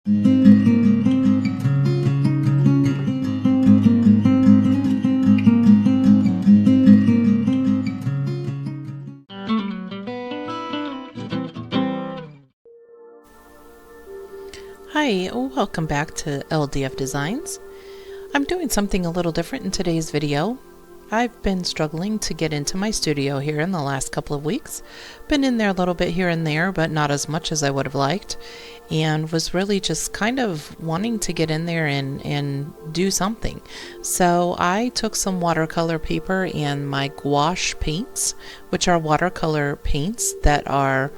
Hi, welcome back to LDF-Designs. I'm doing something a little different in today's video. I've been struggling to get into my studio here in the last couple of weeks. Been in there a little bit here and there, but not as much as I would have liked, and was really just kind of wanting to get in there and do something. So I took some watercolor paper and my gouache paints, which are watercolor paints that are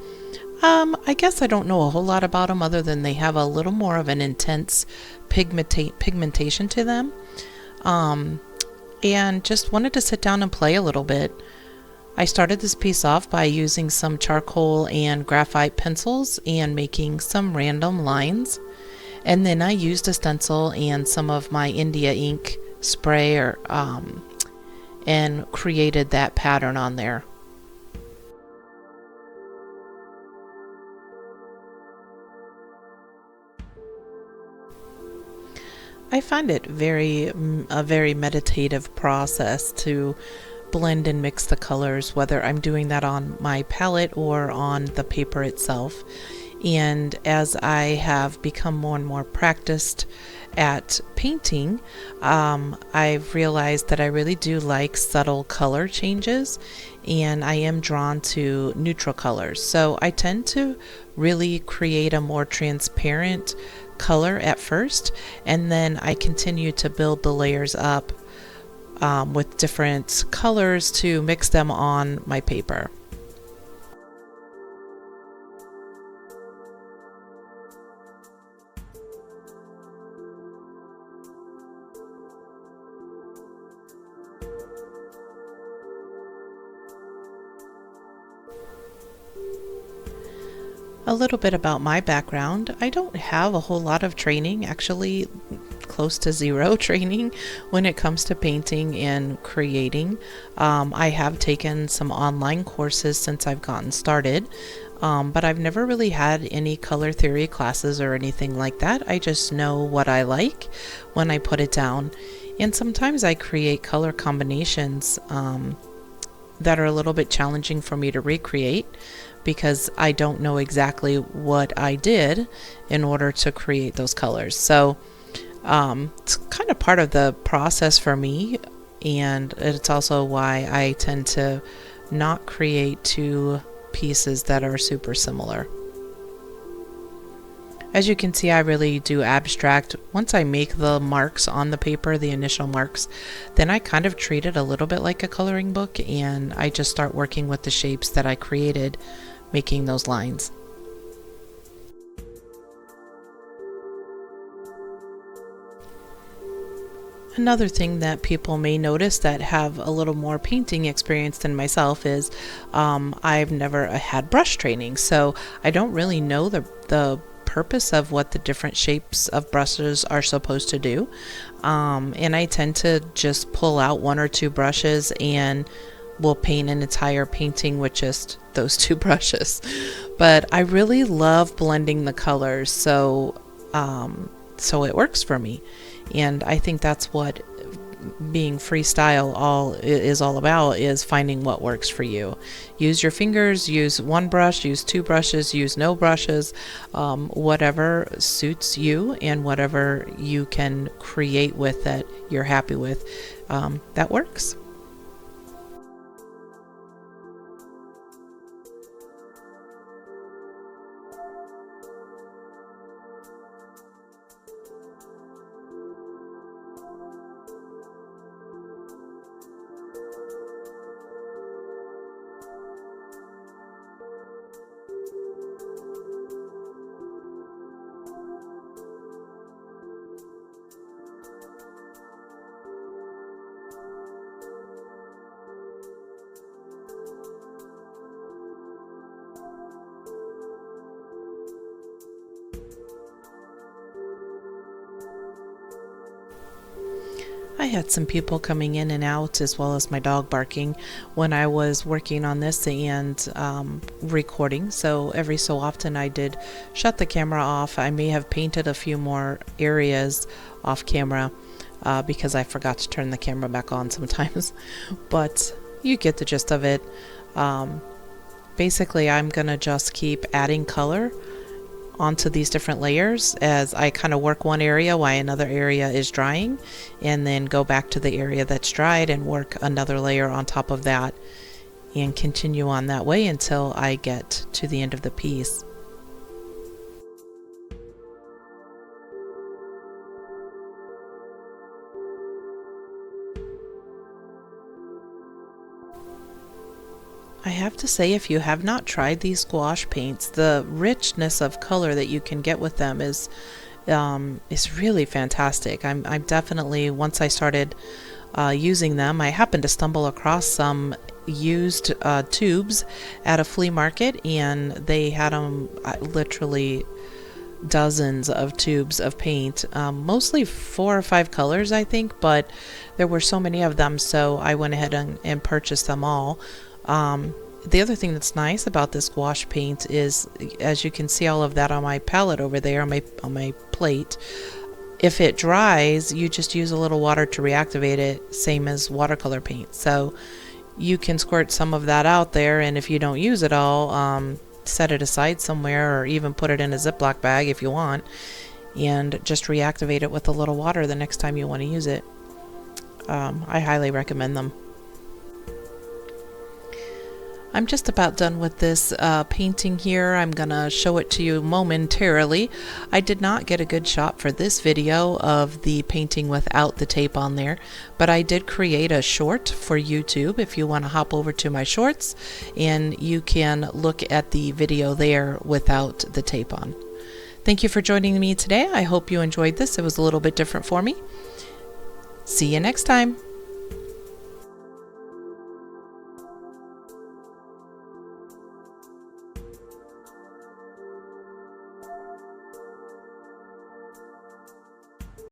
I guess I don't know a whole lot about them other than they have a little more of an intense pigmentation to them. And just wanted to sit down and play a little bit. I started this piece off by using some charcoal and graphite pencils and making some random lines. And then I used a stencil and some of my India ink spray and created that pattern on there. I find it a very meditative process to blend and mix the colors, whether I'm doing that on my palette or on the paper itself. And as I have become more and more practiced at painting, I've realized that I really do like subtle color changes, and I am drawn to neutral colors. So I tend to really create a more transparent color at first, and then I continue to build the layers up with different colors to mix them on my paper. A little bit about my background. I don't have a whole lot of training, actually close to zero training when it comes to painting and creating. I have taken some online courses since I've gotten started, but I've never really had any color theory classes or anything like that. I just know what I like when I put it down. And sometimes I create color combinations that are a little bit challenging for me to recreate, because I don't know exactly what I did in order to create those colors. So it's kind of part of the process for me, and it's also why I tend to not create two pieces that are super similar. As you can see, I really do abstract. Once I make the marks on the paper, the initial marks, then I kind of treat it a little bit like a coloring book, and I just start working with the shapes that I created, making those lines. Another thing that people may notice that have a little more painting experience than myself is I've never had brush training, so I don't really know the purpose of what the different shapes of brushes are supposed to do, and I tend to just pull out one or two brushes and will paint an entire painting with just those two brushes. But I really love blending the colors, so it works for me, and I think that's what being freestyle is all about, is finding what works for you. Use your fingers, use one brush, use two brushes, use no brushes, whatever suits you and whatever you can create with that you're happy with, that works. I had some people coming in and out, as well as my dog barking, when I was working on this and recording. So every so often I did shut the camera off. I may have painted a few more areas off camera because I forgot to turn the camera back on sometimes. But you get the gist of it. Basically, I'm going to just keep adding color onto these different layers as I kind of work one area while another area is drying, and then go back to the area that's dried and work another layer on top of that, and continue on that way until I get to the end of the piece. I have to say, if you have not tried these gouache paints, the richness of color that you can get with them is really fantastic. I'm definitely, once I started using them, I happened to stumble across some used tubes at a flea market, and they had them literally dozens of tubes of paint, mostly 4 or 5 colors, I think, but there were so many of them, so I went ahead and purchased them all. The other thing that's nice about this gouache paint is, as you can see all of that on my palette over there, on my plate, if it dries, you just use a little water to reactivate it, same as watercolor paint. So you can squirt some of that out there, and if you don't use it all, set it aside somewhere, or even put it in a Ziploc bag if you want, and just reactivate it with a little water the next time you want to use it. I highly recommend them. I'm just about done with this painting here. I'm gonna show it to you momentarily. I did not get a good shot for this video of the painting without the tape on there, but I did create a short for YouTube if you want to hop over to my shorts, and you can look at the video there without the tape on. Thank you for joining me today. I hope you enjoyed this. It was a little bit different for me. See you next time.